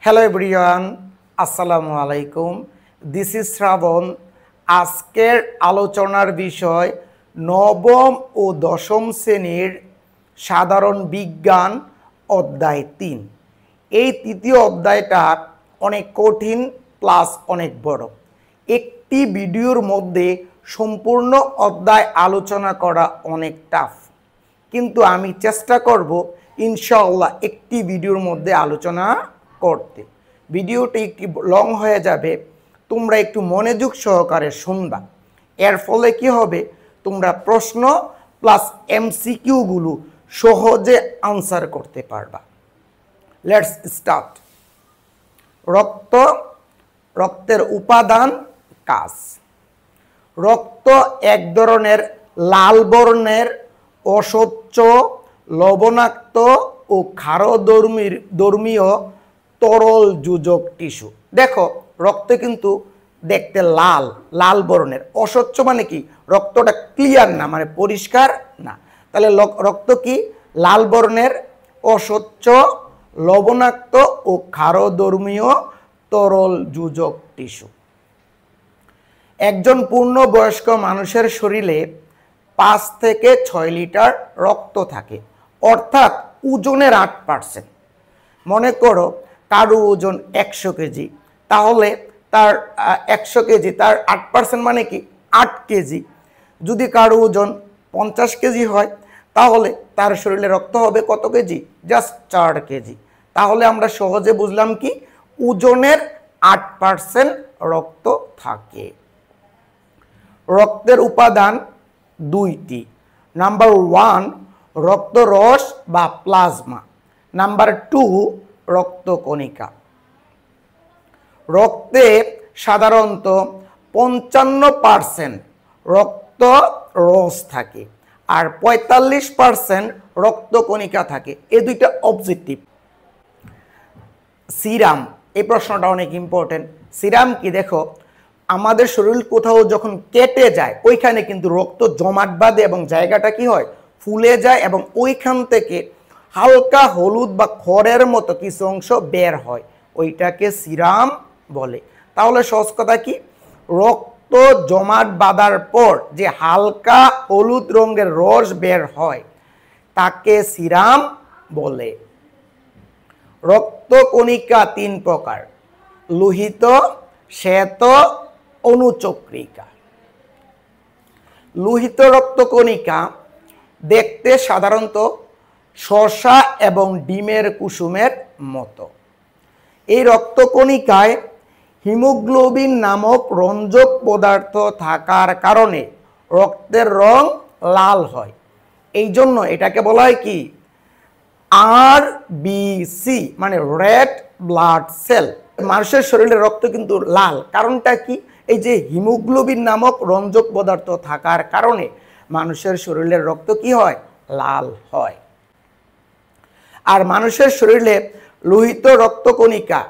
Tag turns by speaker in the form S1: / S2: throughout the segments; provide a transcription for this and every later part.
S1: Hello everyone, আসসালামু আলাইকুম। This is শ্রাবণ। আজকের আলোচনার বিষয় নবম ও দশম শ্রেণীর সাধারণ বিজ্ঞান অধ্যায় ৩। এই তৃতীয় অধ্যায়টা অনেক কঠিন প্লাস অনেক বড়। একটি ভিডিওর মধ্যে সম্পূর্ণ অধ্যায় আলোচনা করা অনেক টাফ, কিন্তু আমি চেষ্টা করব ইনশাআল্লাহ একটি ভিডিওর মধ্যে আলোচনা করতে। ভিডিওটি একটি লং হয়ে যাবে, তোমরা একটু মনোযোগ সহকারে শুনবা। এর ফলে কি হবে, তোমরা প্রশ্ন প্লাস এমসিকিউগুলো সহজে আনসার করতে পারবা। Let's start. রক্তের উপাদান, কাজ। রক্ত এক ধরনের লাল বর্ণের অস্বচ্ছ, লবণাক্ত ও ক্ষারধর্মীয় তরল যোজক টিস্যু। দেখো, রক্ত কিন্তু দেখতে লাল লাল বর্ণের। অস্বচ্ছ মানে কি, রক্তটা ক্লিয়ার না, মানে পরিষ্কার না। তাহলে রক্ত কি, লাল বর্ণের, অস্বচ্ছ, লবণাক্ত ও ক্ষারধর্মীয় তরল যোজক টিস্যু। একজন পূর্ণবয়স্ক মানুষের শরীরে 5 থেকে 6 লিটার রক্ত থাকে, অর্থাৎ ওজনের 8%। মনে করো কারো ওজন 100 কেজি, তাহলে তার 100 কেজি, তার 8% মানে কি 8 কেজি। যদি কারো ওজন 50 কেজি হয়, তাহলে তার শরীরে রক্ত হবে কত কেজি? Just 4 KG. তাহলে আমরা সহজে বুঝলাম কি, ওজনের 8% রক্ত থাকে। রক্তের উপাদান 2টি। নাম্বার 1 রক্তরস বা প্লাজমা, নাম্বার 2 রক্তকণিকা। রক্তে সাধারণত 55% রক্তরস থাকে আর 45% রক্তকণিকা থাকে। এই দুইটা অবজেক্টিভ। সিরাম, এই প্রশ্নটা অনেক ইম্পর্টেন্ট। সিরাম কি, দেখো আমাদের শরীর কোথাও যখন কেটে যায়, ওইখানে কিন্তু রক্ত জমাট বাঁধে এবং জায়গাটা কি হয়, ফুলে যায়, এবং ওইখান থেকে হালকা হলুদ বা খড়ের মতো কিছু অংশ বের হয়, ওইটাকে সিরাম বলে। তাহলে সহজ কথা কি, রক্ত জমাট বাঁধার পর যে হালকা হলুদ রঙের রস বের হয় তাকে সিরাম বলে। রক্তকণিকা 3 প্রকার: লোহিত, শ্বেত, অনুচক্রিকা। লোহিত রক্তকণিকা দেখতে সাধারণত শসা এবং ডিমের কুসুমের মতো। এই রক্তকণিকায় হিমোগ্লোবিন নামক রঞ্জক পদার্থ থাকার কারণে রক্তের রং লাল হয়। এই জন্য এটাকে বলা হয় কি, RBC, মানে রেড ব্লাড সেল। মানুষের শরীরে রক্ত কিন্তু লাল, কারণটা কি, এই যে হিমোগ্লোবিন নামক রঞ্জক পদার্থ থাকার কারণে মানুষের শরীরের রক্ত কি হয়, লাল হয়। আর মানুষের শরীরে লোহিত রক্তকণিকা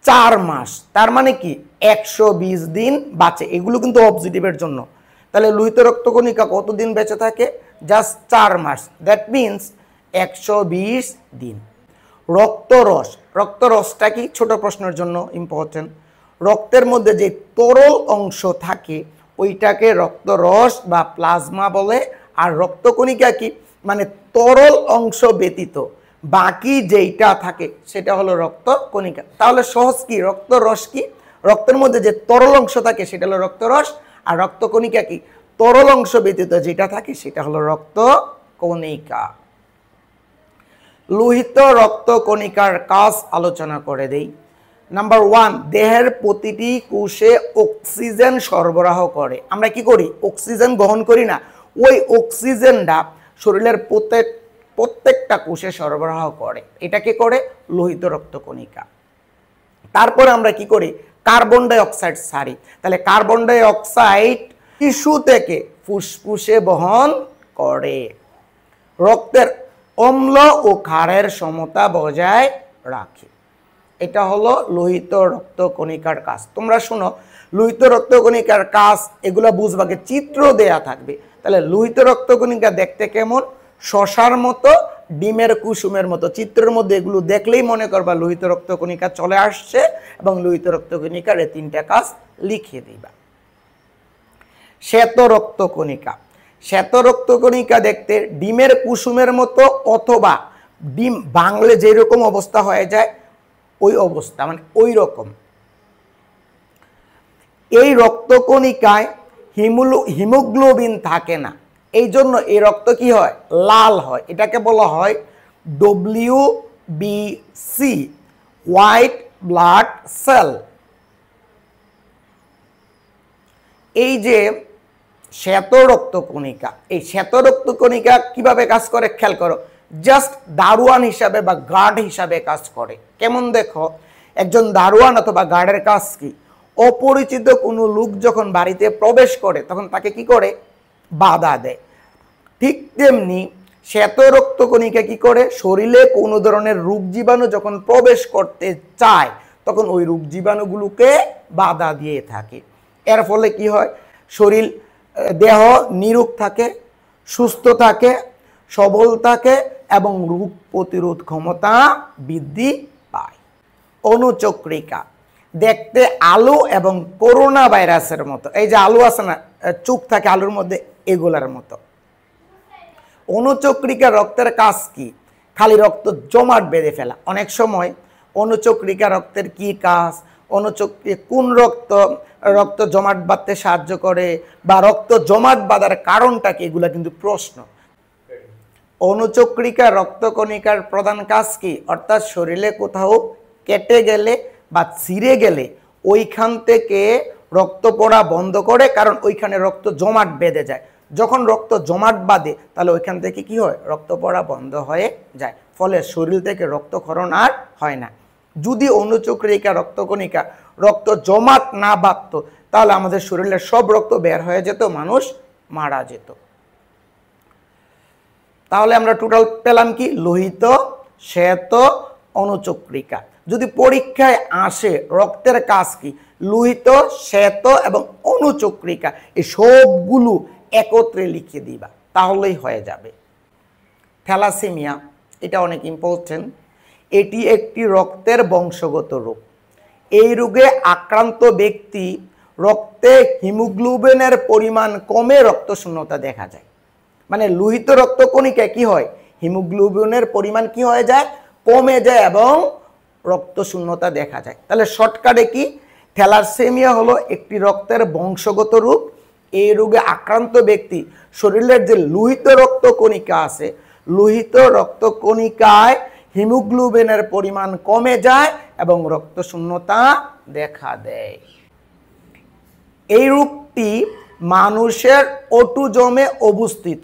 S1: 4 মাস, তার মানে কি 120 দিন বাঁচে। এগুলো কিন্তু অবজেক্টিভের জন্য। তাহলে লোহিত রক্তকণিকা কতদিন বেঁচে থাকে? Just 4 mass. দ্যাট মিনস 120 দিন। রক্তরস, রক্তরসটা কি, ছোট প্রশ্নের জন্য ইম্পর্টেন্ট। রক্তের মধ্যে যে তরল অংশ থাকে ওইটাকে রক্তরস বা প্লাজমা বলে। আর রক্তকণিকা কি, মানে তরল অংশ ব্যতীত বাকি যেইটা থাকে সেটা হলো রক্তকণিকা। তাহলে সহজ কি, রক্তরস কি, রক্তের মধ্যে যে তরল অংশ থাকে সেটা হলো রক্তরস, আর রক্তকণিকা কি, তরল অংশ ব্যতীত যেটা থাকে সেটা হলো রক্তকণিকা। লোহিত রক্তকণিকার কাজ আলোচনা করে দেই। নাম্বার 1, দেহের প্রতিটি কোষে অক্সিজেন সরবরাহ করে। আমরা কি করি, অক্সিজেন গ্রহণ করি না, ওই অক্সিজেনটা শরীরের প্রত্যেকটা কোষে সরবরাহ করে। এটাকে করে লোহিত রক্তকণিকা। তারপরে আমরা কি করি, কার্বন ডাই অক্সাইড ছাড়ি। তাহলে কার্বন ডাই অক্সাইড টিস্যু থেকে ফুসফুসে বহন করে। রক্তের অম্ল ও ক্ষারের সমতা বজায় রাখে। এটা হলো লোহিত রক্তকণিকার কাজ। তোমরা শোনো, লোহিত রক্তকণিকার কাজ এগুলো বুঝবাকে চিত্র দেয়া থাকবে। তাহলে লোহিত রক্তকণিকা দেখতে কেমন, শসার মতো, ডিমের কুসুমের মতো। চিত্রের মধ্যে এগুলো দেখলেই মনে করবা লোহিত রক্তকণিকা চলে আসছে এবং লোহিত রক্তকণিকার এই 3টা কাজ লিখে দিবা। শ্বেত রক্তকণিকা, শ্বেত রক্তকণিকা দেখতে ডিমের কুসুমের মতো অথবা ডিম ভাঙলে যেরকম অবস্থা হয়ে যায় ওই অবস্থা, মানে ওই রকম। এই রক্তকণিকায় হিমোগ্লোবিন থাকে না, এই জন্য এই রক্ত কি হয়, লাল হয়। এটাকে বলা হয় WBC, হোয়াইট ব্লাড সেল। এই যে শ্বেত রক্তকণিকা, এই শ্বেত রক্তকণিকা কিভাবে কাজ করে খেয়াল করো। জাস্ট দারোয়ান হিসাবে বা গার্ড হিসাবে কাজ করে। কেমন দেখো, একজন দারোয়ান অথবা গার্ডের কাজ কি, অপরিচিত কোনো লোক যখন বাড়িতে প্রবেশ করে তখন তাকে কি করে, বাধা দেয়। ঠিক তেমনি শ্বেত রক্তকণিকা কি করে, শরীরে কোনো ধরনের রোগ জীবাণু যখন প্রবেশ করতে চায় তখন ওই রোগ জীবাণুগুলোকে বাধা দিয়ে থাকে। এর ফলে কি হয়, শরীর দেহ নিরোগ থাকে, সুস্থ থাকে, সবল থাকে এবং রোগ প্রতিরোধ ক্ষমতা বৃদ্ধি পায়। অনুচক্রিকা দেখতে আলু এবং করোনা ভাইরাসের মতো। এই যে আলু আছে না, চোখ থাকে আলুর মধ্যে, এগুলার মতো। অনুচক্রিকা রক্তের কাজ কি, খালি রক্ত জমাট বেঁধে ফেলা। অনেক সময় অনুচক্রিকা রক্তের কি কাজ, অনুচক্রিকা কোন রক্ত জমাট বাঁধতে সাহায্য করে বা রক্ত জমাট বাঁধার কারণটা কি, এগুলা কিন্তু প্রশ্ন। অনুচক্রিকা রক্তকণিকার প্রধান কাজ কি, অর্থাৎ শরীরে কোথাও কেটে গেলে বা ছিঁড়ে গেলে ওইখান থেকে রক্ত পড়া বন্ধ করে, কারণ ওইখানে রক্ত জমাট বেঁধে যায়। যখন রক্ত জমাট বাঁধে তাহলে ওইখান থেকে কি হয়, রক্ত পড়া বন্ধ হয়ে যায়, ফলে শরীর থেকে রক্তক্ষরণ আর হয় না। যদি অনুচক্রিকা রক্তকণিকা রক্ত জমাট না বাঁধতো তাহলে আমাদের শরীরের সব রক্ত বের হয়ে যেত, মানুষ মারা যেত। তাহলে আমরা টোটাল পেলাম কি, লোহিত, শ্বেত, অনুচক্রিকা। যদি পরীক্ষায় আসে রক্তের কাজ কি, লোহিত, শ্বেত এবং অনুচক্রিকা, এই সবগুলো একত্রে লিখে দিবা, তাহলেই হয়ে যাবে। থ্যালাসেমিয়া, এটা অনেক ইম্পর্টেন্ট। এটি একটি রক্তের বংশগত রোগ। এই রোগে আক্রান্ত ব্যক্তি রক্তে হিমোগ্লোবিনের পরিমাণ কমে রক্তশূন্যতা দেখা যায়। মানে লোহিত রক্তকণিকায় কি হয়, হিমোগ্লোবিনের পরিমাণ কি হয়ে যায়, কমে যায় এবং রক্তশূন্যতা দেখা যায়। তাহলে শর্টকাটে কি, থ্যালাসেমিয়া হলো একটি রক্তের বংশগত রোগ। এই রোগে আক্রান্ত ব্যক্তি শরীরের যে লোহিত রক্তকণিকা আছে, লোহিত রক্তকণিকায় হিমোগ্লোবিনের পরিমাণ কমে যায় এবং রক্তশূন্যতা দেখা দেয়। এই রোগটি মানুষের অটোজোমে অবস্থিত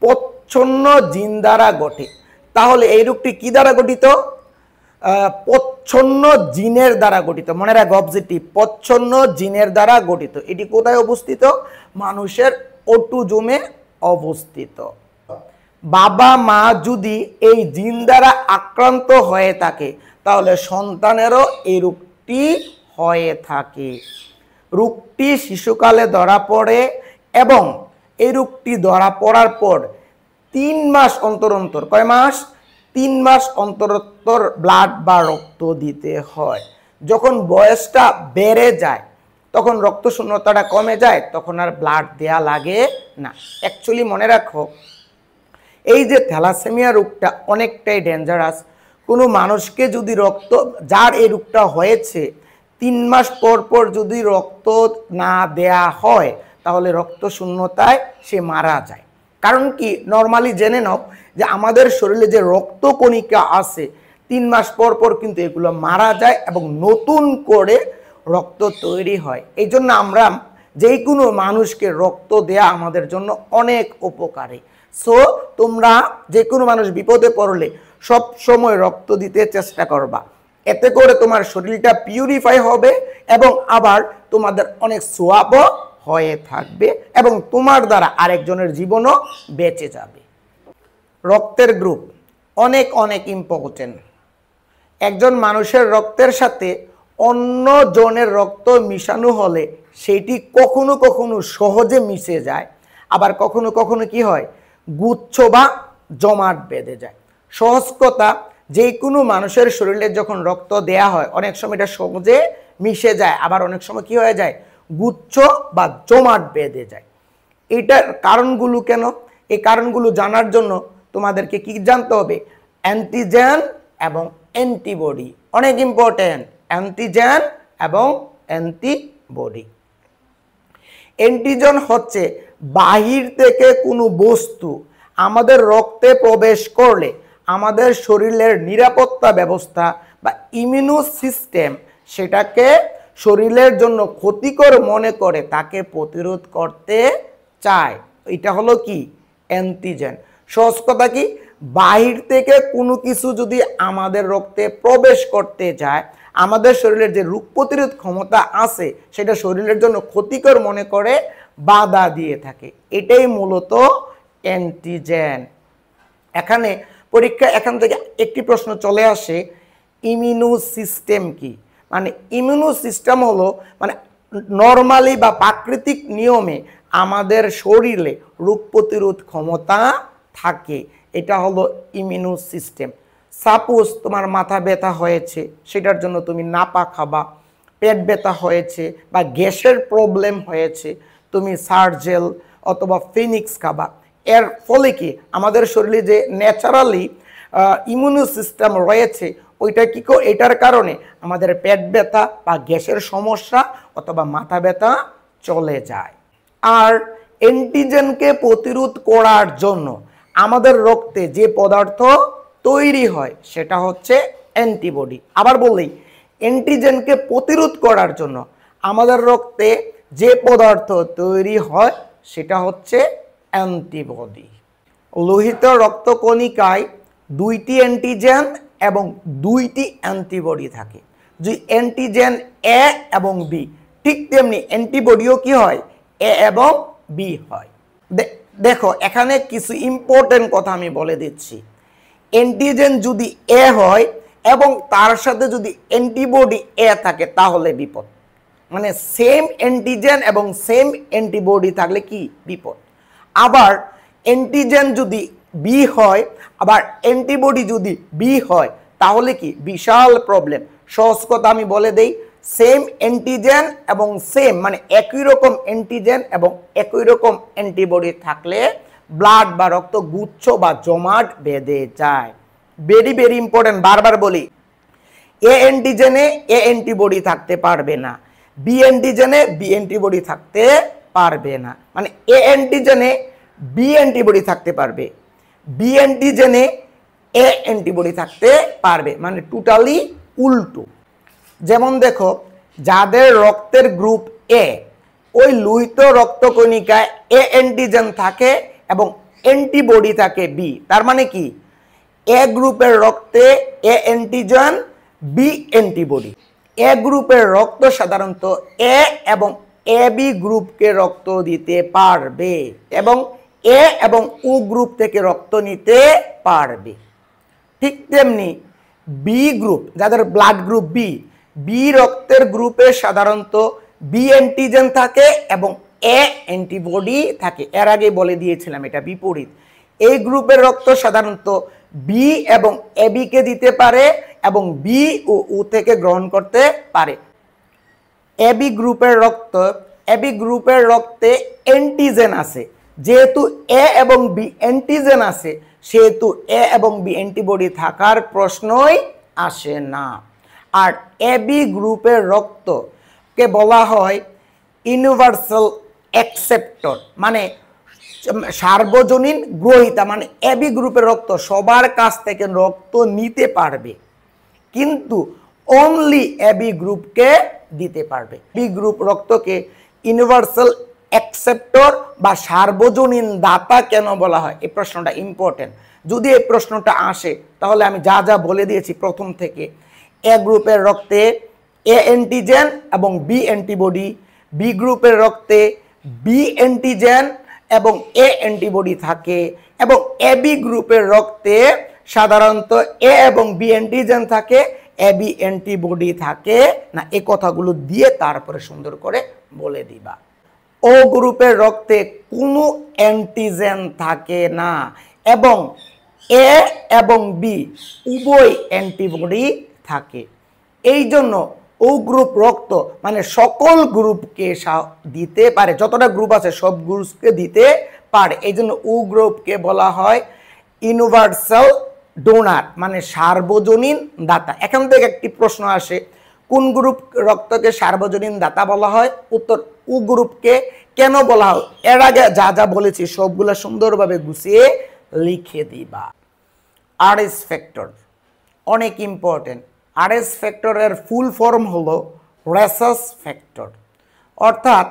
S1: প্রচ্ছন্ন জিন দ্বারা ঘটে। তাহলে এই রোগটি কি দ্বারা গঠিত, প্রচ্ছন্ন জিনের দ্বারা গঠিত। মনে রাখ অবজেক্টিভ, প্রচ্ছন্ন জিনের দ্বারা গঠিত। এটি কোথায় অবস্থিত, মানুষের অটোজোমে অবস্থিত। বাবা মা যদি এই জিন দ্বারা আক্রান্ত হয়ে থাকে তাহলে সন্তানেরও এই রোগটি হয়ে থাকে। রোগটি শিশুকালে ধরা পড়ে এবং এই রোগটি ধরা পড়ার পর 3 মাস অন্তর অন্তর, কয় মাস, 3 মাস অন্তর অন্তর ব্লাড বা রক্ত দিতে হয়। যখন বয়সটা বেড়ে যায় তখন রক্তশূন্যতাটা কমে যায়, তখন আর ব্লাড দেয়া লাগে না। অ্যাকচুয়ালি মনে রাখো, এই যে থ্যালাসেমিয়া রোগটা অনেকটাই ডেঞ্জারাস। কোনো মানুষকে যদি যার এই রোগটা হয়েছে 3 মাস পর পর যদি রক্ত না দেয়া হয় তাহলে রক্তশূন্যতায় সে মারা যায়। কারণ কি, নর্মালি জেনে নাও যে আমাদের শরীরে যে রক্তকণিকা আছে 3 মাস পর পর কিন্তু এগুলো মারা যায় এবং নতুন করে রক্ত তৈরি হয়। এই জন্য আমরা যে কোনো মানুষকে রক্ত দেয়া আমাদের জন্য অনেক উপকারী। সো তোমরা যে কোনো মানুষ বিপদে পড়লে সব সময় রক্ত দিতে চেষ্টা করবা, এতে করে তোমার শরীরটা পিউরিফাই হবে এবং আবার তোমাদের অনেক সোয়াবও হয়ে থাকবে এবং তোমার দ্বারা আরেকজনের জীবনও বেঁচে যাবে। রক্তের গ্রুপ অনেক অনেক ইম্পর্টেন্ট। একজন মানুষের রক্তের সাথে অন্য জনের রক্ত মিশানো হলে সেটি কখনো কখনো সহজে মিশে যায়, আবার কখনো কখনো কি হয়, গুচ্ছ বা জমাট বেঁধে যায়। সহজ কথা, যে কোনো মানুষের শরীরে যখন রক্ত দেয়া হয় অনেক সময় এটা সহজে মিশে যায়, আবার অনেক সময় কি হয়ে যায়, গুচ্ছ বা জমাট বেঁধে যায়। এটার কারণগুলো কেন? এই কারণগুলো জানার জন্য তোমাদেরকে কি জানতে হবে, অ্যান্টিজেন এবং অ্যান্টিবডি অনেক ইম্পর্টেন্ট। অ্যান্টিজেন এবং অ্যান্টিবডি। অ্যান্টিজেন হচ্ছে বাহির থেকে কোনো বস্তু আমাদের রক্তে প্রবেশ করলে আমাদের শরীরের নিরাপত্তা ব্যবস্থা বা ইমিউনো সিস্টেম সেটাকে শরীরের জন্য ক্ষতিকর মনে করে তাকে প্রতিরোধ করতে চায়। এটা হলো কি, অ্যান্টিজেন। সহজ কথা কি, বাহির থেকে কোনো কিছু যদি আমাদের রক্তে প্রবেশ করতে যায়, আমাদের শরীরের যে রোগ প্রতিরোধ ক্ষমতা আছে সেটা শরীরের জন্য ক্ষতিকর মনে করে বাধা দিয়ে থাকে, এটাই মূলত অ্যান্টিজেন। এখানে এখান থেকে একটি প্রশ্ন চলে আসে, ইমিউনো সিস্টেম কি? মানে ইমিউনো সিস্টেম হলো মানে নর্মালি বা প্রাকৃতিক নিয়মে আমাদের শরীরে রোগ প্রতিরোধ ক্ষমতা থাকে, এটা হলো ইমিউনো সিস্টেম। সাপোজ তোমার মাথা ব্যথা হয়েছে, সেটার জন্য তুমি নাপা খাবা। পেট ব্যথা হয়েছে বা গ্যাসের প্রবলেম হয়েছে, তুমি সার্জেল অথবা ফিনিক্স খাবা। এর ফলে কি আমাদের শরীরে যে ন্যাচারালি ইমিউনো সিস্টেম রয়েছে ওইটা কি এটার কারণে আমাদের পেট ব্যথা বা গ্যাসের সমস্যা অথবা মাথা ব্যথা চলে যায়। আর অ্যান্টিজেনকে প্রতিরোধ করার জন্য আমাদের রক্তে যে পদার্থ তৈরি হয় সেটা হচ্ছে অ্যান্টিবডি। আবার বলি, অ্যান্টিজেনকে প্রতিরোধ করার জন্য আমাদের রক্তে যে পদার্থ তৈরি হয় সেটা হচ্ছে অ্যান্টিবডি। লোহিত রক্তকণিকায় 2টি অ্যান্টিজেন এবং 2টি অ্যান্টিবডি থাকে। যে অ্যান্টিজেন এ এবং বি, ঠিক তেমনি অ্যান্টিবডিও কি হয়, এ এবং বি হয়। দেখো এখানে কিছু ইম্পর্টেন্ট কথা আমি বলে দিচ্ছি। অ্যান্টিজেন যদি এ হয় এবং তার সাথে যদি অ্যান্টিবডি এ থাকে তাহলে বিপদ। মানে সেম অ্যান্টিজেন এবং সেম অ্যান্টিবডি থাকলে কি বিপদ। আবার অ্যান্টিজেন যদি বি হয় আবার অ্যান্টিবডি যদি বি হয় তাহলে কি বিশাল প্রবলেম। সহজ কথা আমি বলে দেই, সেম অ্যান্টিজেন এবং সেম মানে একই রকম অ্যান্টিজেন এবং একই রকম অ্যান্টিবডি থাকলে ব্লাড বা রক্ত গুচ্ছ বা জমাট বেঁধে যায়। ভেরি ভেরি ইম্পর্টেন্ট, বারবার বলি, এ অ্যান্টিজেনে এ অ্যান্টিবডি থাকতে পারবে না, বি অ্যান্টিজেনে বি অ্যান্টিবডি থাকতে পারবে না। মানে এ অ্যান্টিজেনে বি অ্যান্টিবডি থাকতে পারবে, বি অ্যান্টিজেনে এ অ্যান্টিবডি থাকতে পারবে, মানে টোটালি উল্টো। যেমন দেখো, যাদের রক্তের গ্রুপ এ, ওই লোহিত রক্তকণিকায় এ অ্যান্টিজেন থাকে এবং অ্যান্টিবডি থাকে বি। তার মানে কি, এ গ্রুপের রক্তে এ অ্যান্টিজেন বি অ্যান্টিবডি। এ গ্রুপের রক্ত সাধারণত এ এবং এ বি গ্রুপকে রক্ত দিতে পারবে এবং এ এবং ও গ্রুপ থেকে রক্ত নিতে পারবে। ঠিক তেমনি বি গ্রুপ, যাদের ব্লাড গ্রুপ বি, বি রক্তের গ্রুপে সাধারণত বি অ্যান্টিজেন থাকে এবং এ অ্যান্টিবডি থাকে। এর আগে বলে দিয়েছিলাম এটা বিপরীত। এই গ্রুপের রক্ত সাধারণত বি এবং এ বি কে দিতে পারে এবং বি ও ও থেকে গ্রহণ করতে পারে। এবি গ্রুপের রক্তে অ্যান্টিজেন আছে, যেহেতু এ এবং বি অ্যান্টিজেন আছে সেহেতু এ এবং বি অ্যান্টিবডি থাকার প্রশ্নই আসে না। আর এবি গ্রুপের রক্তকে বলা হয় ইউনিভার্সাল অ্যাকসেপ্টর, মানে সার্বজনীন গ্রহীতা। মানে এবি গ্রুপের রক্ত সবার কাছ থেকে রক্ত নিতে পারবে কিন্তু অনলি এবি গ্রুপকে দিতে পারবে। বি গ্রুপ রক্তকে ইউনিভার্সাল অ্যাকসেপ্টর বা সার্বজনীন দাতা কেন বলা হয়, এই প্রশ্নটা ইম্পর্টেন্ট। যদি এই প্রশ্নটা আসে তাহলে আমি যা যা বলে দিয়েছি প্রথম থেকে, এ গ্রুপের রক্তে এ অ্যান্টিজেন এবং বি অ্যান্টিবডি, বি গ্রুপের রক্তে বি অ্যান্টিজেন এবং এ অ্যান্টিবডি থাকে এবং এ বি গ্রুপের রক্তে সাধারণত এ এবং বি অ্যান্টিজেন থাকে, এ বি অ্যান্টিবডি থাকে না। এই কথাগুলো দিয়ে তারপরে সুন্দর করে বলে দিবা। ও গ্রুপের রক্তে কোনো অ্যান্টিজেন থাকে না এবং এ এবং বি উভয় অ্যান্টিবডি থাকে। এই জন্য ও গ্রুপ রক্ত মানে সকল গ্রুপকে দিতে পারে, যতটা গ্রুপ আছে সব গ্রুপকে দিতে পারে। এই জন্য ও গ্রুপকে বলা হয় ইউনিভার্সাল ডোনার মানে সার্বজনীন দাতা। এখান থেকে একটি প্রশ্ন আসে, কোন গ্রুপ রক্তকে সার্বজনীন দাতা বলা হয়? উত্তর, ও গ্রুপকে। কেন বলা হয়? এর আগে যা যা বলেছি সবগুলো সুন্দরভাবে গুছিয়ে লিখে দিবা। আরএস ফ্যাক্টর অনেক ইম্পর্টেন্ট। আরএস ফ্যাক্টরের ফুল ফর্ম হলো রেসাস ফ্যাক্টর। অর্থাৎ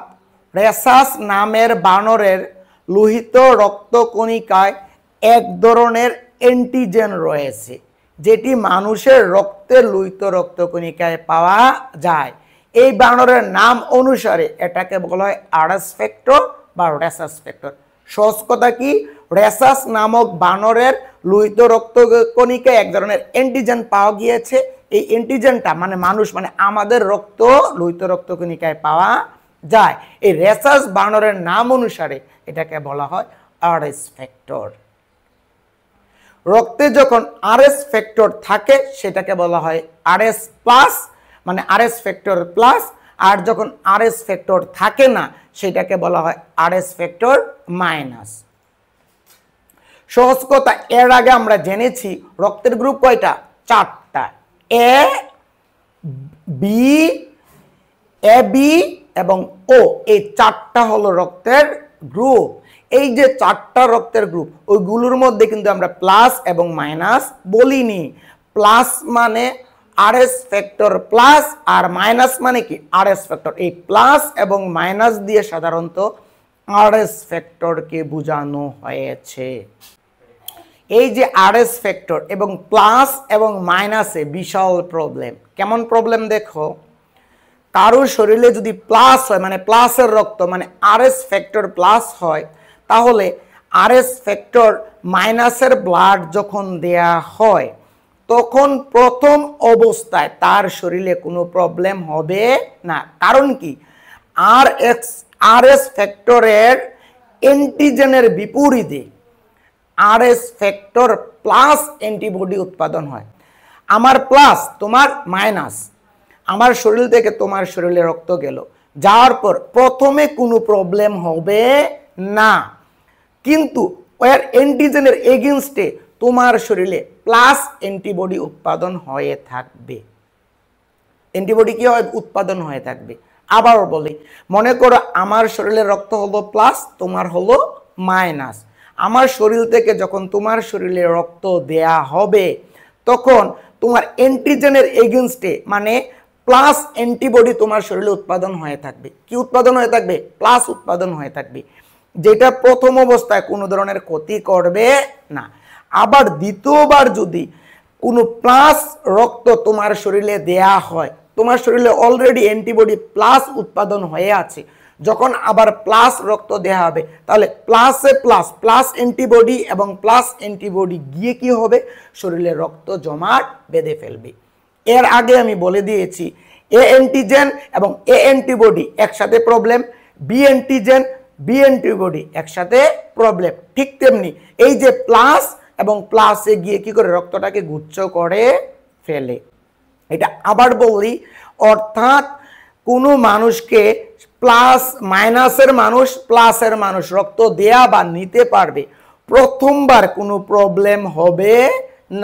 S1: রেসাস নামের বানরের লোহিত রক্তকণিকায় এক ধরনের অ্যান্টিজেন রয়েছে, যেটি মানুষের রক্তের লোহিত রক্তকণিকায় পাওয়া যায়। এই বানরের নাম অনুসারে এটাকে বলা হয় আরএস ফ্যাক্টর বা রেসাস ফ্যাক্টর। সহজ কথা কি, রেসাস নামক বানরের লোহিত রক্তকণিকায় এক ধরনের অ্যান্টিজেন পাওয়া গিয়েছে। এই অ্যান্টিজেনটা মানে মানুষ মানে আমাদের রক্ত লোহিত রক্তকণিকায় পাওয়া যায়। এই রেসাস বানরের নাম অনুসারে এটাকে বলা হয় আরএস ফ্যাক্টর। রক্তে যখন আরএস ফ্যাক্টর থাকে সেটাকে বলা হয় আরএস প্লাস মানে আরএস ফ্যাক্টর প্লাস, আর যখন আরএস ফ্যাক্টর থাকে না সেটাকে বলা হয় আরএস ফ্যাক্টর মাইনাস। সহজ কথা, এর আগে আমরা জেনেছি রক্তের গ্রুপ কয়টা? 4টা। এ বি, এ বি এবং ও, এই 4টা হলো রক্তের গ্রুপ। এই যে 4টা রক্তের গ্রুপ, ওইগুলোর মধ্যে কিন্তু আমরা প্লাস এবং মাইনাস বলিনি। প্লাস মানে আরএস ফ্যাক্টর প্লাস, আর মাইনাস মানে কি আরএস ফ্যাক্টর। এই প্লাস এবং মাইনাস দিয়ে সাধারণত আরএস ফ্যাক্টরকে বোঝানো হয়েছে। এই যে আরএস ফ্যাক্টর এবং প্লাস এবং মাইনাসে বিশাল প্রবলেম। কেমন প্রবলেম দেখো, কারোর শরীরে যদি প্লাস হয় মানে প্লাসের রক্ত মানে আরএস ফ্যাক্টর প্লাস হয়, তাহলে আরএস ফ্যাক্টর মাইনাসের ব্লাড যখন দেয়া হয় তখন প্রথম অবস্থায় তার শরীরে কোনো প্রবলেম হবে না। কারণ কি, আরএস ফ্যাক্টরের অ্যান্টিজেনের বিপরীতে আরএস ফ্যাক্টর প্লাস অ্যান্টিবডি উৎপাদন হয়। আমার প্লাস, তোমার মাইনাস। আমার শরীর থেকে তোমার শরীরে রক্ত গেল, যাওয়ার পর প্রথমে কোনো প্রবলেম হবে না, কিন্তু ওর অ্যান্টিজেনের এগেইনস্টে তোমার শরীরে প্লাস অ্যান্টিবডি উৎপাদন হয়ে থাকবে। অ্যান্টিবডি কি হয়? উৎপাদন হয়ে থাকবে। আবার বলি, মনে করো আমার শরীরে রক্ত হলো প্লাস, তোমার হলো মাইনাস। আমার শরীর থেকে যখন তোমার শরীরে রক্ত দেয়া হবে তখন তোমার অ্যান্টিজেনের এগেইনস্টে মানে প্লাস অ্যান্টিবডি তোমার শরীরে উৎপাদন হয়ে থাকবে। কি উৎপাদন হয়ে থাকবে? প্লাস উৎপাদন হয়ে থাকবে, যেটা প্রথম অবস্থায় কোনো ধরনের ক্ষতি করবে না। আবার দ্বিতীয়বার যদি কোনো প্লাস রক্ত তোমার শরীরে দেয়া হয়, তোমার শরীরে অলরেডি অ্যান্টিবডি প্লাস উৎপাদন হয়ে আছে, যখন আবার প্লাস রক্ত দেওয়া হবে তাহলে প্লাসে প্লাস প্লাস অ্যান্টিবডি এবং প্লাস অ্যান্টিবডি গিয়ে কি হবে? শরীরে রক্ত জমাট বেঁধে ফেলবে। এর আগে আমি বলে দিয়েছি এ অ্যান্টিজেন এবং এ অ্যান্টিবডি একসাথে problem, B antigen B antibody একসাথে প্রবলেম। ঠিক তেমনি এই যে প্লাস এবং প্লাসে গিয়ে কি করে? রক্তটাকে গুচ্ছ করে ফেলে। এটা আবার বলি, অর্থাৎ কোনো মানুষকে প্লাস মাইনাসের মানুষ প্লাসের মানুষ রক্ত দেয়া বা নিতে পারবে, প্রথমবার কোনো প্রবলেম হবে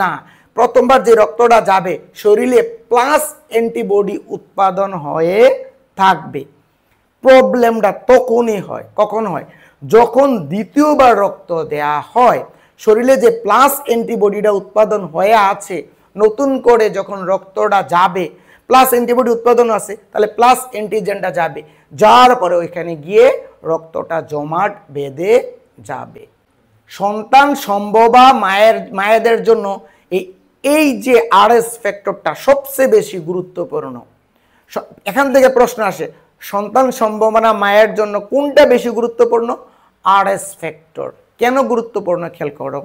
S1: না। প্রথমবার যে রক্তটা যাবে শরীরে প্লাস অ্যান্টিবডি উৎপাদন হয়ে থাকবে। প্রবলেমটা তখনই হয়, কখন হয়? যখন দ্বিতীয়বার রক্ত দেয়া হয়, শরীরে যে প্লাস অ্যান্টিবডিটা উৎপাদন হয়ে আছে, নতুন করে যখন রক্তটা যাবে, প্লাস অ্যান্টিবডি উৎপাদন আছে, তাহলে প্লাস অ্যান্টিজেনটা যাবে, যাওয়ার পরে ওইখানে গিয়ে রক্তটা জমাট বেঁধে যাবে। সন্তান সম্ভবা মায়েদের জন্য এই যে আরএস ফ্যাক্টরটা সবচেয়ে বেশি গুরুত্বপূর্ণ। এখান থেকে প্রশ্ন আসে, সন্তান সম্ভাবনা মায়ের জন্য কোনটা বেশি গুরুত্বপূর্ণ? RS factor. কেন গুরুত্বপূর্ণ খেয়াল করো।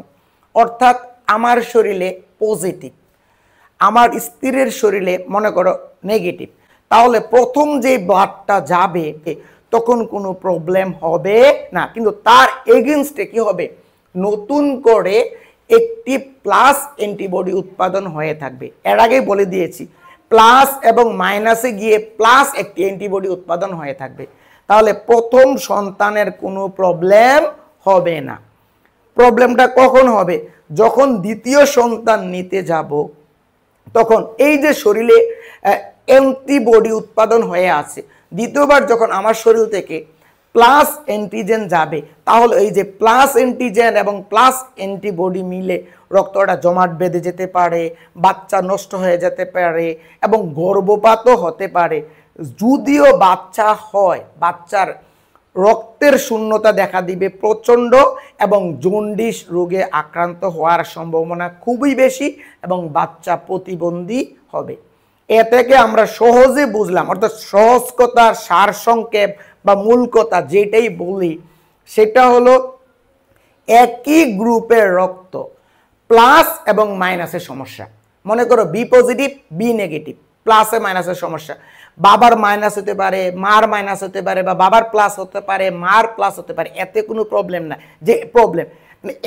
S1: অর্থাৎ আমার শরীরে পজিটিভ, আমার স্ত্রীর শরীরে মনে করো নেগেটিভ, তাহলে প্রথম যে ব্লাডটা যাবে তখন কোনো প্রবলেম হবে না, কিন্তু তার এগেইনস্টে কি হবে? নতুন করে একটি প্লাস অ্যান্টিবডি উৎপাদন হয়ে থাকবে। এর আগেই বলে দিয়েছি প্লাস এবং মাইনাসে গিয়ে প্লাস একটি অ্যান্টিবডি উৎপাদন হয়ে থাকবে। তাহলে প্রথম সন্তানের কোনো প্রবলেম হবে না। প্রবলেমটা কখন হবে? যখন দ্বিতীয় সন্তান নিতে যাব, তখন এই যে শরীরে অ্যান্টিবডি উৎপাদন হয়ে আছে, দ্বিতীয়বার যখন আমার শরীর থেকে প্লাস অ্যান্টিজেন যাবে, তাহলে এই যে প্লাস অ্যান্টিজেন এবং প্লাস অ্যান্টিবডি মিলে রক্তটা জমাট বেঁধে যেতে পারে, বাচ্চা নষ্ট হয়ে যেতে পারে এবং গর্ভপাতও হতে পারে। যদিও বাচ্চা হয়, বাচ্চার রক্তের শূন্যতা দেখা দিবে প্রচণ্ড এবং জন্ডিস রোগে আক্রান্ত হওয়ার সম্ভাবনা খুবই বেশি এবং বাচ্চা প্রতিবন্ধী হবে। এ থেকে আমরা সহজে বুঝলাম, অর্থাৎ সহজ কথার সারসংক্ষেপ বা মূল কথা যেটাই বলি সেটা হলো একই গ্রুপের রক্ত প্লাস এবং মাইনাসের সমস্যা। মনে করো বি পজিটিভ বি নেগেটিভ, প্লাসে মাইনাসের সমস্যা। বাবার মাইনাস হতে পারে, মার মাইনাস হতে পারে, বা বাবার প্লাস হতে পারে, মার প্লাস হতে পারে, এতে কোনো প্রবলেম না। যে প্রবলেম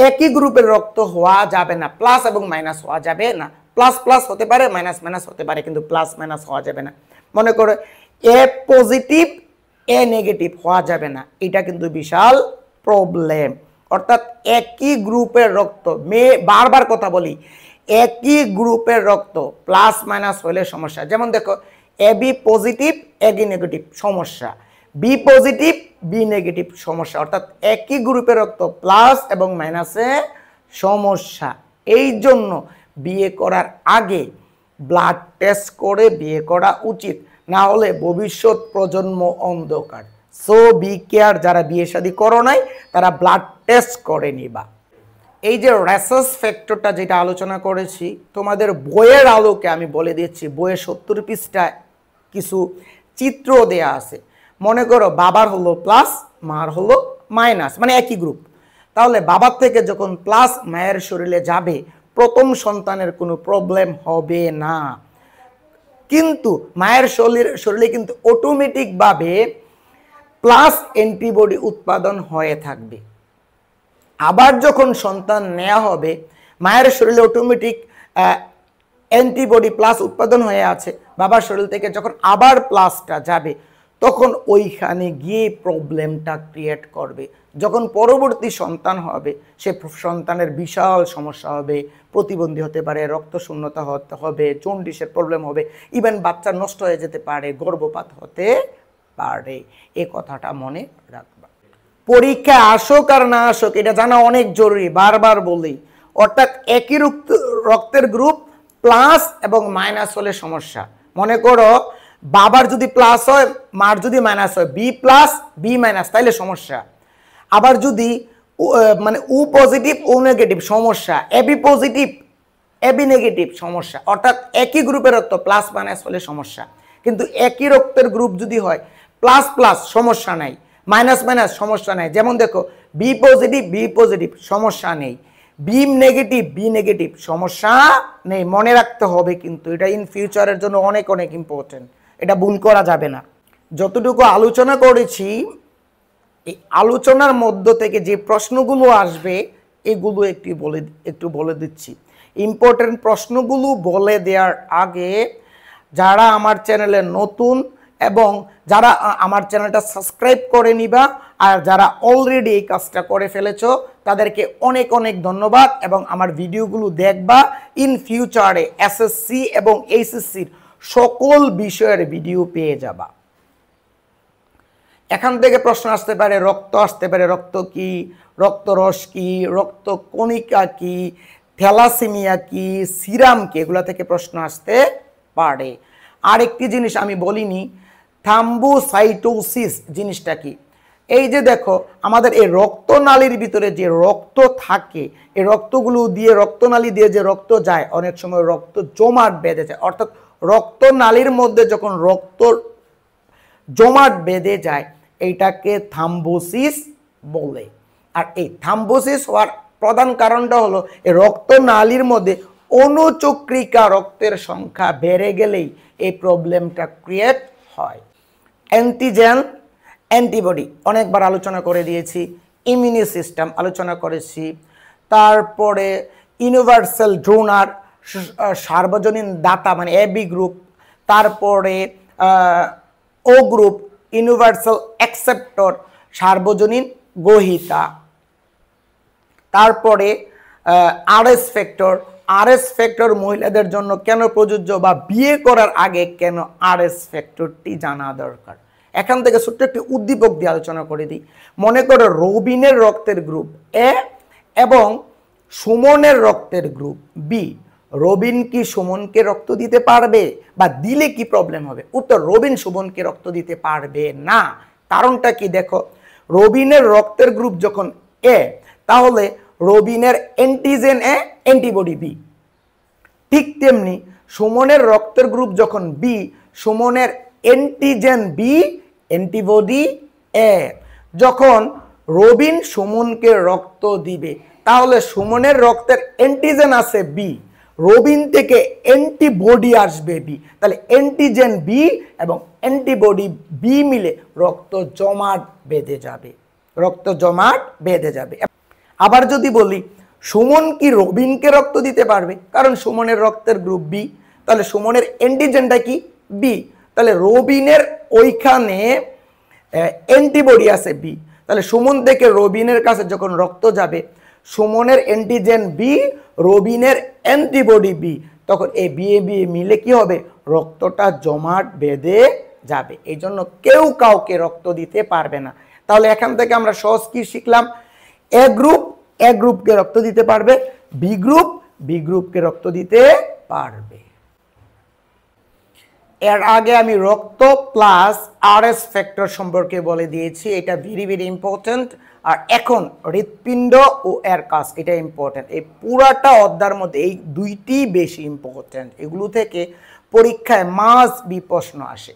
S1: একই গ্রুপের রক্ত হওয়া যাবে না, প্লাস এবং মাইনাস হওয়া যাবে না। প্লাস প্লাস হতে পারে, মাইনাস মাইনাস হতে পারে, কিন্তু প্লাস মাইনাস হওয়া যাবে না। মনে করো এ পজিটিভ এ নেগেটিভ হওয়া যাবে না, এটা কিন্তু বিশাল প্রবলেম। অর্থাৎ একই গ্রুপের রক্ত, বারবার কথা বলি, একই গ্রুপের রক্ত প্লাস মাইনাস হলে সমস্যা। যেমন দেখো A B positive A B negative সমস্যা, বি পজিটিভ বি নেগেটিভ সমস্যা। অর্থাৎ একই গ্রুপের রক্ত প্লাস এবং মাইনাসে সমস্যা। এই জন্য বিয়ে করার আগে ব্লাড টেস্ট করে বিয়ে করা উচিত, না হলে ভবিষ্যৎ প্রজন্ম অন্ধকার। সো বি কেয়ার, যারা বিয়ে শাদী করো নাই তারা ব্লাড টেস্ট করে নিবা। এই যে রেসাস ফ্যাক্টরটা যেটা আলোচনা করেছি, তোমাদের বইয়ের আলোকে আমি বলে দিচ্ছি, বইয়ের 70 পৃষ্ঠায় কিছু চিত্র দেয়া আছে। মনে করো বাবার হলো প্লাস, মার হলো মাইনাস, মানে একই গ্রুপ। তাহলে বাবার থেকে যখন প্লাস মায়ের শরীরে যাবে, প্রথম সন্তানের কোনো প্রবলেম হবে না। কিন্তু মায়ের শরীরে কিন্তু অটোমেটিকভাবে প্লাস অ্যান্টিবডি উৎপাদন হয়ে থাকবে। আবার যখন সন্তান নেওয়া হবে, মায়ের শরীরে অটোমেটিক অ্যান্টিবডি প্লাস উৎপাদন হয়ে আছে, বাবার শরীর থেকে যখন আবার প্লাসটা যাবে, তখন ওইখানে গিয়ে প্রবলেমটা ক্রিয়েট করবে। যখন পরবর্তী সন্তান হবে, সে সন্তানের বিশাল সমস্যা হবে, প্রতিবন্ধী হতে পারে, রক্তশূন্যতা হতে হবে, জন্ডিসের প্রবলেম হবে, ইভেন বাচ্চা নষ্ট হয়ে যেতে পারে, গর্ভপাত হতে পারে। এ কথাটা মনে রাখবা। পরীক্ষা আসুক আর না আসুক, এটা জানা অনেক জরুরি, বারবার বলি। অর্থাৎ একই রক্তের গ্রুপ প্লাস এবং মাইনাস হলে সমস্যা। মনে করো বাবার যদি প্লাস হয়, মার যদি মাইনাস হয়, বি প্লাস বি মাইনাস, তাইলে সমস্যা। আবার যদি মানে ও পজিটিভ ও নেগেটিভ সমস্যা, এবি পজিটিভ এবি নেগেটিভ সমস্যা। অর্থাৎ একই গ্রুপের রক্ত প্লাস মাইনাস হলে সমস্যা। কিন্তু একই রক্তের গ্রুপ যদি হয় প্লাস প্লাস সমস্যা নাই, মাইনাস মাইনাস সমস্যা নাই। যেমন দেখো বি পজিটিভ সমস্যা নেই, বি নেগেটিভ সমস্যা নেই। মনে রাখতে হবে, কিন্তু এটা ইন ফিউচারের জন্য অনেক অনেক ইম্পর্টেন্ট, এটা ভুল করা যাবে না। যতটুকু আলোচনা করেছি, এই আলোচনার মধ্য থেকে যে প্রশ্নগুলো আসবে এগুলো একটু বলে দিচ্ছি। ইম্পর্টেন্ট প্রশ্নগুলো বলে দেওয়ার আগে যারা আমার চ্যানেলে নতুন এবং যারা আমার চ্যানেলটা সাবস্ক্রাইব করে নিবা, আর যারা অলরেডি এই কাজটা করে ফেলেছো তাদেরকে অনেক অনেক ধন্যবাদ। এবং আমার ভিডিওগুলো দেখবা, ইন ফিউচারে এসএসসি এবং এইচএসসির সকল বিষয়ের ভিডিও পেয়ে যাবা। এখান থেকে প্রশ্ন আসতে পারে, রক্ত আসতে পারে, রক্ত কি, রক্তরস কি, রক্ত কণিকা কি, থ্যালাসেমিয়া কি, সিরাম কি, এগুলো থেকে প্রশ্ন আসতে পারে। আরেকটি জিনিস আমি বলিনি, থ্রম্বোসাইটোসিস জিনিসটা কি। এই যে দেখো আমাদের এই রক্তনালীর ভিতরে যে রক্ত থাকে, এই রক্তগুলো দিয়ে, রক্তনালী দিয়ে যে রক্ত যায়, অনেক সময় রক্ত জমাট বেঁধে যায়। অর্থাৎ রক্তনালীর মধ্যে যখন রক্ত জমাট বেঁধে যায়, এইটাকে থ্রম্বোসিস বলে। আর এই থ্রম্বোসিস হওয়ার প্রধান কারণটা হলো এই রক্তনালীর মধ্যে অনুচক্রিকা রক্তের সংখ্যা বেড়ে গেলেই এই প্রবলেমটা ক্রিয়েট হয়। অ্যান্টিজেন অ্যান্টিবডি অনেকবার আলোচনা করে দিয়েছি, ইমিউনি সিস্টেম আলোচনা করেছি, তারপরে ইউনিভার্সাল ডোনার সার্বজনীন দাতা মানে এবি গ্রুপ, তারপরে ও গ্রুপ ইউনিভার্সাল অ্যাকসেপ্টর সার্বজনীন গ্রহীতা, তারপরে আরএস ফ্যাক্টর মহিলাদের জন্য কেন প্রযোজ্য বা বিয়ে করার আগে কেন আরএস ফ্যাক্টরটি জানা দরকার। এখান থেকে ছোট্ট একটি উদ্দীপক দিয়ে আলোচনা করে দিই। মনে করো রবিনের রক্তের গ্রুপ এ এবং সুমনের রক্তের গ্রুপ বি। রবিন কি সুমনকে রক্ত দিতে পারবে বা দিলে কি প্রবলেম হবে? উত্তর, রবিন সুমনকে রক্ত দিতে পারবে না। কারণটা কি দেখো, রবিনের রক্তের গ্রুপ যখন এ, তাহলে রবিনের অ্যান্টিজেন এ, অ্যান্টিবডি বি। ঠিক তেমনি সুমনের রক্তের গ্রুপ যখন বি, সুমনের অ্যান্টিজেন বি, অ্যান্টিবডি এ। যখন রবিন সুমনকে রক্ত দিবে, তাহলে সুমনের রক্তের অ্যান্টিজেন আছে বি, রবিন থেকে অ্যান্টিবডি আসবে বি, তাহলে অ্যান্টিজেন বি এবং অ্যান্টিবডি বি মিলে রক্ত জমাট বেঁধে যাবে। আবার যদি বলি সুমন কি রবিনকে রক্ত দিতে পারবে, কারণ সুমনের রক্তের গ্রুপ বি, তাহলে সুমনের অ্যান্টিজেনটা কি বি, তাহলে রবিনের ওইখানে অ্যান্টিবডি আছে বি, তাহলে সুমন থেকে রবিনের কাছে যখন রক্ত যাবে, সুমনের অ্যান্টিজেন বি, রবিনের অ্যান্টিবডি বি, তখন এই বিয়ে মিলে কি হবে, রক্তটা জমাট বেঁধে যাবে। এই জন্য কেউ কাউকে রক্ত দিতে পারবে না। তাহলে এখান থেকে আমরা সহজ কি শিখলাম, এ গ্রুপকে রক্ত দিতে পারবে, বি গ্রুপকে রক্ত দিতে পারবে। এর আগে আমি রক্ত প্লাস আরএস ফ্যাক্টর সম্পর্কে বলে দিয়েছি, এটা ভেরি ইম্পর্টেন্ট। আর এখন হৃৎপিণ্ড ও এর কাজ, এটা ইম্পর্টেন্ট। এই পুরাটা অধ্যায়ের মধ্যে এই দুইটি বেশি ইম্পর্টেন্ট, এগুলো থেকে পরীক্ষায় মাস্ট বি প্রশ্ন আসে।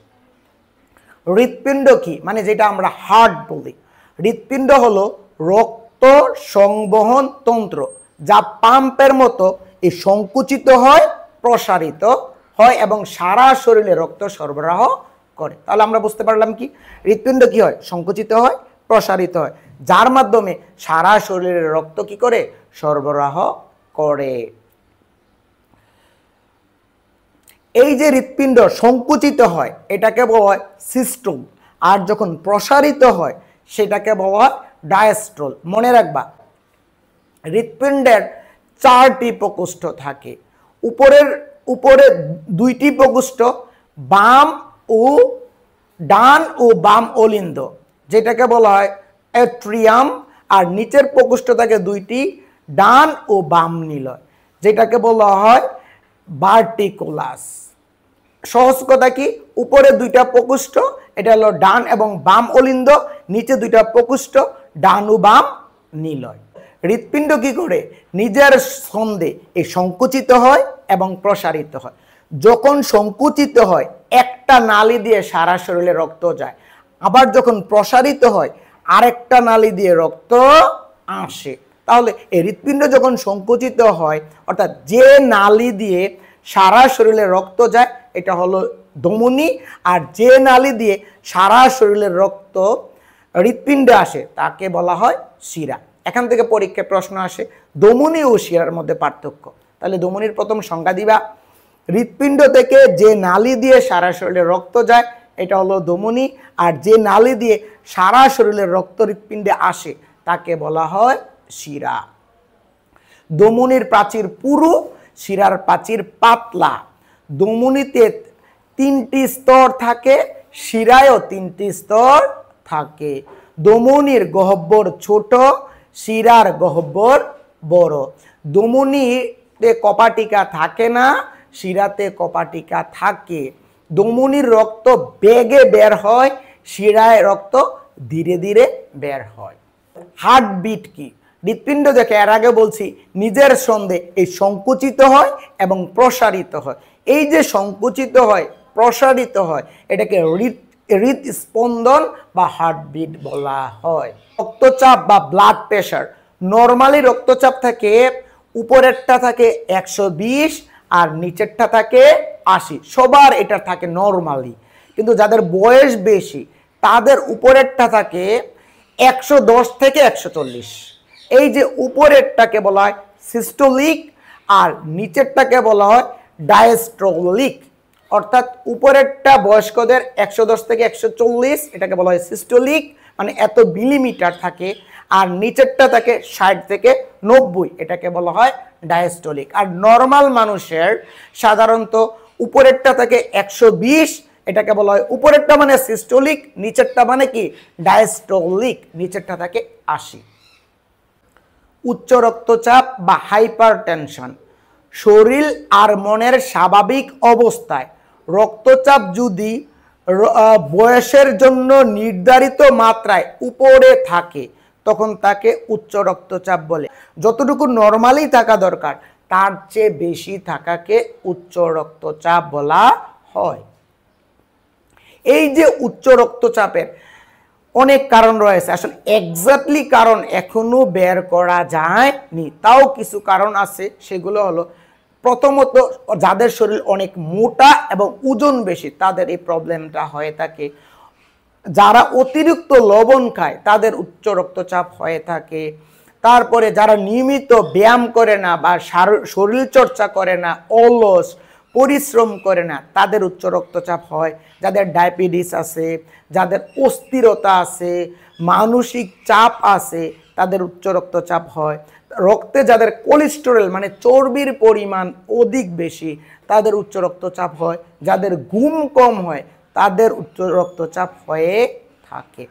S1: হৃৎপিণ্ড কি, মানে যেটা আমরা হার্ট বলি। হৃৎপিণ্ড হলো রক্ত সংবহন তন্ত্র, যা পাম্পের মতো এই সংকুচিত হয়, প্রসারিত হয় এবং সারা শরীরে রক্ত সরবরাহ করে। তাহলে আমরা বুঝতে পারলাম কি, হৃৎপিণ্ড কি হয়, সংকুচিত হয়, প্রসারিত হয়, যার মাধ্যমে সারা শরীরে রক্ত কি করে, সরবরাহ করে। এই যে হৃৎপিণ্ড সংকুচিত হয় এটাকে বলা হয় সিস্টোল, আর যখন প্রসারিত হয় সেটাকে বলা হয় ডায়াস্ট্রল। মনে রাখবা, হৃৎপিণ্ডের 4টি প্রকোষ্ঠ থাকে। উপরে 2টি প্রকোষ্ঠ ডান ও বাম অলিন্দ, যেটাকে বলা হয় অ্যাট্রিয়াম, আর নিচের প্রকোষ্ঠ থাকে 2টি ডান ও বাম নিলয়, যেটাকে বলা হয় ভার্টিকুলাস। সহজ কথা কি, উপরে 2টা প্রকোষ্ঠ, এটা হলো ডান এবং বাম অলিন্দ, নিচে 2টা প্রকোষ্ঠ ডান ও বাম নিলয়। হৃৎপিণ্ড কি করে, নিজের ছন্দে এই সংকুচিত হয় এবং প্রসারিত হয়। যখন সংকুচিত হয় একটা নালী দিয়ে সারা শরীরে রক্ত যায়, আবার যখন প্রসারিত হয় আরেকটা নালী দিয়ে রক্ত আসে। তাহলে এই হৃৎপিণ্ড যখন সংকুচিত হয়, অর্থাৎ যে নালী দিয়ে সারা শরীরে রক্ত যায় এটা হলো ধমনী, আর যে নালী দিয়ে সারা শরীরের রক্ত হৃৎপিণ্ডে আসে তাকে বলা হয় শিরা। এখান থেকে পরীক্ষায় প্রশ্ন আসে ধমনী ও শিরার মধ্যে পার্থক্য। তাহলে ধমনীর প্রথম সংজ্ঞা দিবা, হৃৎপিণ্ড থেকে যে নালী দিয়ে সারা শরীরে রক্ত যায় এটা হলো ধমনী, আর যে নালী দিয়ে সারা শরীরের রক্ত হৃৎপিণ্ডে আসে তাকে বলা হয় শিরা। ধমনীর প্রাচীর পুরু, শিরার প্রাচীর পাতলা। ধমনীতে 3টি স্তর থাকে, শিরায়ও 3টি স্তর থাকে। ধমনীর গহ্বর ছোট, শিরার গহ্বর বড়। ধমনীতে কপাটিকা থাকে না, শিরাতে কপাটিকা থাকে। ধমনীর রক্ত বেগে বের হয়, শিরায় রক্ত ধীরে ধীরে বের হয়। হার্টবিট কি, হৃৎপিণ্ড দেখে এর আগে বলছি নিজের ছন্দে এই সংকুচিত হয় এবং প্রসারিত হয়। এই যে সংকুচিত হয় প্রসারিত হয় এটাকে হৃদস্পন্দন বা হার্টবিট বলা হয়। রক্তচাপ বা ব্লাড প্রেশার, নরমালি রক্তচাপ থাকে উপরেরটা থাকে 120 আর নিচেরটা থাকে 80, সবার এটা থাকে নরমালি। কিন্তু যাদের বয়স বেশি তাদের উপরেরটা থাকে 110 থেকে 140। এই যে উপরেরটাকে বলা হয় সিস্টোলিক, আর নিচেরটাকে বলা হয় ডায়াস্টোলিক। অর্থাৎ উপরেরটা বয়স্কদের 110 থেকে 140, এটাকে বলা হয় সিস্টোলিক, মানে এত মিলিমিটার থাকে, আর নিচেরটা থাকে 60 থেকে 90, এটাকে বলা হয় ডায়াস্টোলিক। আর নর্মাল মানুষের সাধারণত উপরেরটা থাকে 120, এটাকে বলা হয়, উপরেরটা মানে সিস্টোলিক, নিচেরটা মানে কি ডায়াস্টোলিক, নিচেরটা থাকে 80। উচ্চ রক্তচাপ বা হাইপারটেনশন, শরীর আর মনের স্বাভাবিক অবস্থায় রক্তচাপ যদি বয়সের জন্য নির্ধারিত মাত্রায় উপরে থাকে তখন তাকে উচ্চ রক্তচাপ বলে। যতটুকু নরমালি থাকা দরকার তার চেয়ে বেশি থাকাকে উচ্চ রক্তচাপ বলা হয়। এই যে উচ্চ রক্তচাপের অনেক কারণ রয়েছে, আসলে এক্স্যাক্টলি কারণ এখনো বের করা যায়নি, তাও কিছু কারণ আছে। সেগুলো হলো, প্রথমত যাদের শরীর অনেক মোটা এবং ওজন বেশি তাদের এই প্রবলেমটা হয়ে থাকে। যারা অতিরিক্ত লবণ খায় তাদের উচ্চ রক্তচাপ হয়ে থাকে। তারপরে যারা নিয়মিত ব্যায়াম করে না বা শরীর চর্চা করে না, অলস পরিশ্রম করে না, তাদের উচ্চ রক্তচাপ হয়। যাদের ডায়াবেটিস আছে, যাদের অস্থিরতা আছে, মানসিক চাপ আছে, তাদের উচ্চ রক্তচাপ হয়। রক্তে যাদের কোলেস্টেরল মানে চর্বির পরিমাণ অধিক বেশি তাদের উচ্চ রক্তচাপ হয়। যাদের ঘুম কম হয় তাদের উচ্চ রক্তচাপ হয়ে থাকে।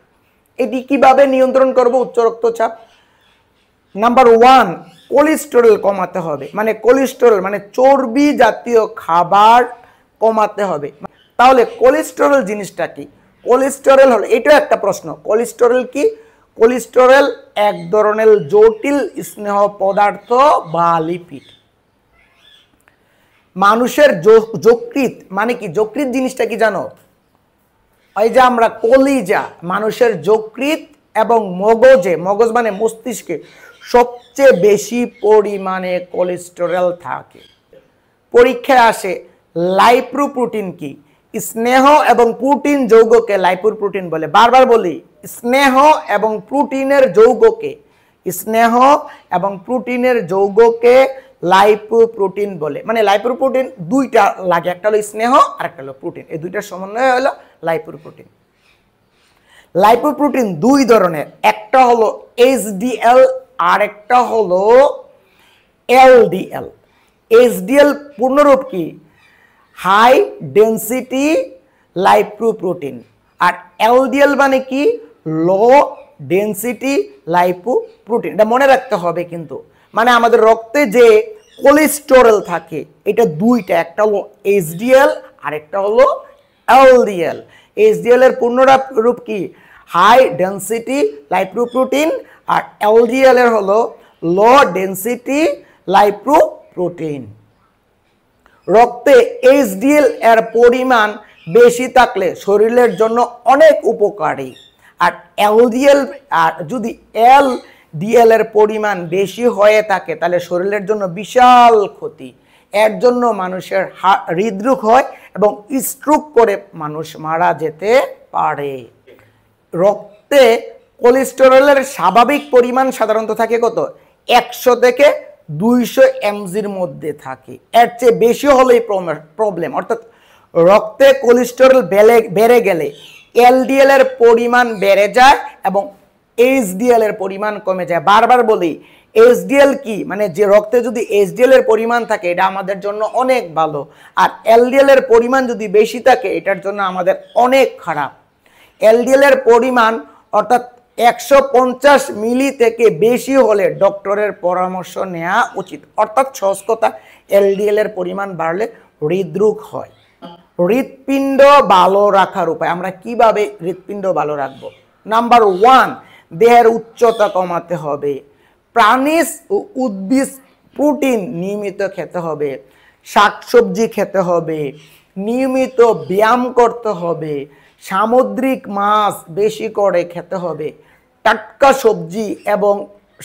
S1: এটি কিভাবে নিয়ন্ত্রণ করব উচ্চ রক্তচাপ? নাম্বার 1, কোলেস্টেরল কমাতে হবে। মানে কোলেস্টেরল মানে চর্বি জাতীয় খাবার কমাতে হবে। তাহলে কোলেস্টেরল জিনিসটা কি? কোলেস্টেরল হলো, এটা একটা প্রশ্ন, কোলেস্টেরল কি? কোলেস্টেরল এক ধরনের জটিল স্নেহ পদার্থ বা লিপিড। মানুষের যকৃৎ মানে কি? যকৃৎ জিনিসটা কি জানো? এই যে আমরা কলিজা, মানুষের যকৃৎ এবং মগজে, মগজ মানে মস্তিষ্কে সবচেয়ে বেশি পরিমাণে কোলেস্টেরল থাকে। পরীক্ষায় আসে লাইপোপ্রোটিন কি? স্নেহ এবং প্রোটিন যৌগকে লাইপোপ্রোটিন বলে। বারবার বলি, স্নেহ এবং প্রোটিনের যৌগকে, স্নেহ এবং প্রোটিনের যৌগকে লাইপোপ্রোটিন বলে। মানে লাইপোপ্রোটিন দুইটা লাগে, একটা হলো স্নেহ আর একটা হলো প্রোটিন, এই দুইটার সমন্বয় হলো লাইপোপ্রোটিন। লাইপোপ্রোটিন দুই ধরনের, একটা হলো এইচডিএল আর একটা হলো এলডিএল। এইচডিএল পূর্ণরূপ কি? High density lipoprotein. আর এলডিএল মানে কি? Low density lipoprotein. এটা মনে রাখতে হবে কিন্তু। মানে আমাদের রক্তে যে কোলেস্টেরল থাকে এটা দুইটা, একটা হলো এইচডিএল আর একটা হলো এলডিএল। এইচডিএল এর পূর্ণরূপ কি? হাই ডেন্সিটি লাইপোপ্রোটিন, আর এলডিএল এর হলো লো ডেন্সিটি লাইপোপ্রোটিন। রক্তে এইচডিএল এর পরিমাণ বেশি থাকলে শরীরের জন্য অনেক উপকারী, আর এলডিএল আর যদি এলডিএল এর পরিমাণ বেশি হয়ে থাকে তাহলে শরীরের জন্য বিশাল ক্ষতি। এর জন্য মানুষের হৃদরোগ হয় এবং স্ট্রোক করে মানুষ মারা যেতে পারে। রক্তে কোলেস্টেরলের স্বাভাবিক পরিমাণ সাধারণত থাকে কত? 100 থেকে 200 mgর মধ্যে থাকে। এর চেয়ে বেশি হলেই প্রবলেম। অর্থাৎ রক্তে কোলেস্টেরল বেড়ে গেলে এলডিএল এর পরিমাণ বেড়ে যায় এবং এইচডিএল এর পরিমাণ কমে যায়। বারবার বলি, এইচডিএল কি? মানে যে রক্তে যদি এইচডিএল এর পরিমাণ থাকে এটা আমাদের জন্য অনেক ভালো, আর এলডিএল এর পরিমাণ যদি বেশি থাকে এটার জন্য আমাদের অনেক খারাপ। এলডিএল এর পরিমাণ অর্থাৎ 150 মিলি থেকে বেশি হলে ডক্টরের পরামর্শ নেওয়া উচিত। অর্থাৎ সহজ কথা, এলডিএল এর পরিমাণ বাড়লে হৃদরোগ হয়। হৃৎপিণ্ড ভালো রাখার উপায়, আমরা কিভাবে হৃৎপিণ্ড ভালো রাখবো? নাম্বার 1, দেহের উচ্চতা কমাতে হবে। প্রাণীজ ও উদ্ভিদ প্রোটিন নিয়মিত খেতে হবে, শাকসবজি খেতে হবে, নিয়মিত ব্যায়াম করতে হবে, সামুদ্রিক মাছ বেশি করে খেতে হবে, টাটকা সবজি এবং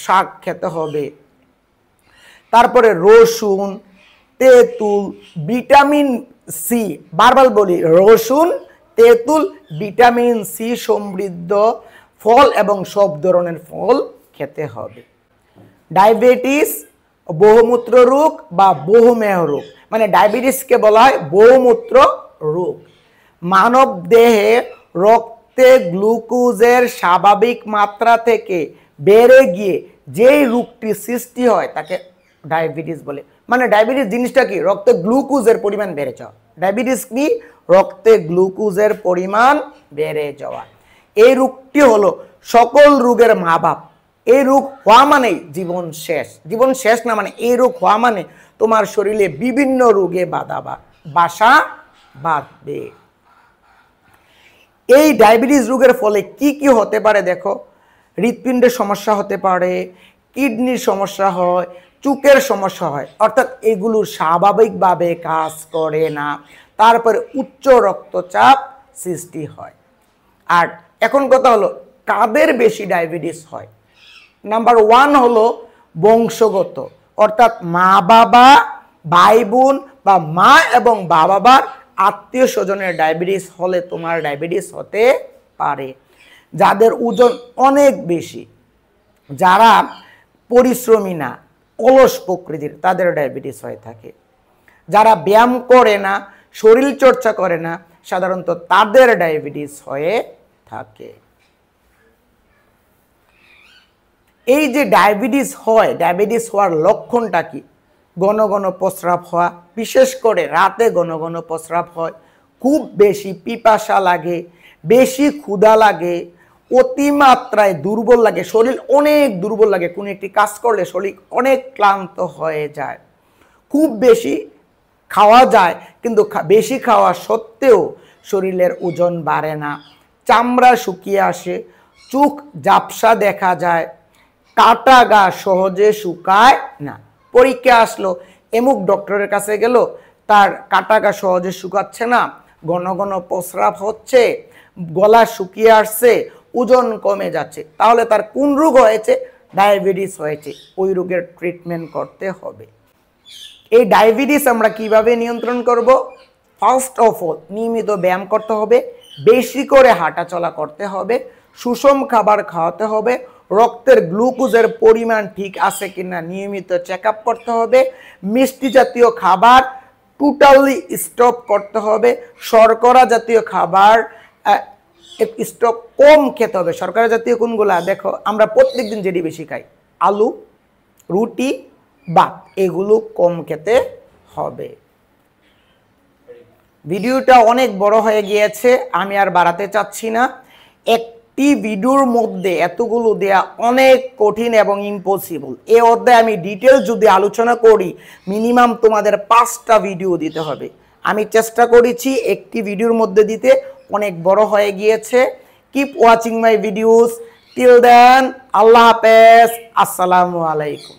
S1: শাক খেতে হবে। তারপরে রসুন, তেঁতুল, ভিটামিন সি, বারবার বলি রসুন, তেঁতুল, ভিটামিন সি সমৃদ্ধ ফল এবং সব ধরনের ফল খেতে হবে। ডায়াবেটিস, বহুমূত্র রোগ বা বহুমেহ রোগ, মানে ডায়াবেটিসকে বলা হয় বহুমূত্র রোগ। মানব দেহে রক্তে গ্লুকোজের স্বাভাবিক মাত্রা থেকে বেড়ে গিয়ে যেই রোগটি সৃষ্টি হয় তাকে ডায়াবেটিস বলে। মানে ডায়াবেটিস জিনিসটা কি? রক্তে গ্লুকোজের পরিমাণ বেড়ে যাওয়া। ডায়াবেটিস কি? রক্তে গ্লুকোজের পরিমাণ বেড়ে যাওয়া। এই রোগটি হলো সকল রোগের মা বাপ। এই রোগ হওয়া মানে জীবন শেষ। জীবন শেষ না, মানে এই রোগ হওয়া মানে তোমার শরীরে বিভিন্ন রোগে বাসা বাঁধবে। এই ডায়াবেটিস রোগের ফলে কি কি হতে পারে দেখো, হৃৎপিণ্ডের সমস্যা হতে পারে, কিডনির সমস্যা হয়, চোখের সমস্যা হয়, অর্থাৎ এগুলো স্বাভাবিকভাবে কাজ করে না। তারপরে উচ্চ রক্তচাপ সৃষ্টি হয়। আর এখন কথা হলো কাদের বেশি ডায়াবেটিস হয়। নাম্বার 1 হলো বংশগত, অর্থাৎ মা বাবা, ভাই বোন বা মা এবং বাবার আত্মীয় স্বজনের ডায়াবেটিস হলে তোমার ডায়াবেটিস হতে পারে। যাদের ওজন অনেক বেশি, যারা পরিশ্রমী না, অলস প্রকৃতির, তাদের ডায়াবেটিস হয়ে থাকে। যারা ব্যায়াম করে না, শরীর চর্চা করে না, সাধারণত তাদের ডায়াবেটিস হয়ে থাকে। এই যে ডায়াবেটিস হয়, ডায়াবেটিস হওয়ার লক্ষণটা কি? ঘন ঘন প্রস্রাব হওয়া, বিশেষ করে রাতে ঘন ঘন প্রস্রাব হয়, খুব বেশি পিপাসা লাগে, বেশি ক্ষুধা লাগে, অতিমাত্রায় দুর্বল লাগে, শরীর অনেক দুর্বল লাগে, কোনো একটি কাজ করলে শরীর অনেক ক্লান্ত হয়ে যায়, খুব বেশি খাওয়া যায় কিন্তু বেশি খাওয়া সত্ত্বেও শরীরের ওজন বাড়ে না, চামড়া শুকিয়ে আসে, চোখ ঝাপসা দেখা যায়, কাটা গা সহজে শুকায় না। পরীক্ষা আসলো, এমুক ডক্টরের কাছে গেল, তার কাটা গা সহজে শুকাচ্ছে না, ঘন ঘন প্রস্রাব হচ্ছে, গলা শুকিয়ে আসছে, ওজন কমে যাচ্ছে, তাহলে তার কোন রোগ হয়েছে? ডায়াবেটিস হয়েছে। ওই রোগের ট্রিটমেন্ট করতে হবে। এই ডায়াবেটিস আমরা কিভাবে নিয়ন্ত্রণ করব? ফার্স্ট অফ অল নিয়মিত ব্যায়াম করতে হবে, বেশি করে হাঁটাচলা করতে হবে, সুষম খাবার খাওয়াতে হবে, রক্তের গ্লুকোজের পরিমাণ ঠিক আছে কিনা নিয়মিত চেক আপ করতে হবে, মিষ্টি জাতীয় খাবার টোটালি স্টপ করতে হবে, শর্করা জাতীয় খাবার স্টপ কম খেতে হবে। শর্করা জাতীয় কোনগুলা? দেখো, আমরা প্রত্যেকদিন যেটি বেশি খাই, আলু, রুটি, ভাত, এগুলো কম খেতে হবে। ভিডিওটা অনেক বড় হয়ে গিয়েছে, আমি আর বাড়াতে চাচ্ছি না। একটি ভিডিওর মধ্যে এতগুলো দেয়া অনেক কঠিন এবং ইম্পসিবল। এই অধ্যায়ে আমি ডিটেলস যদি আলোচনা করি, মিনিমাম তোমাদের 5টা ভিডিও দিতে হবে। আমি চেষ্টা করেছি একটি ভিডিওর মধ্যে দিতে, অনেক বড় হয়ে গিয়েছে। Keep watching my videos. Till then, আল্লাহ হাফেজ, আসসালামু আলাইকুম।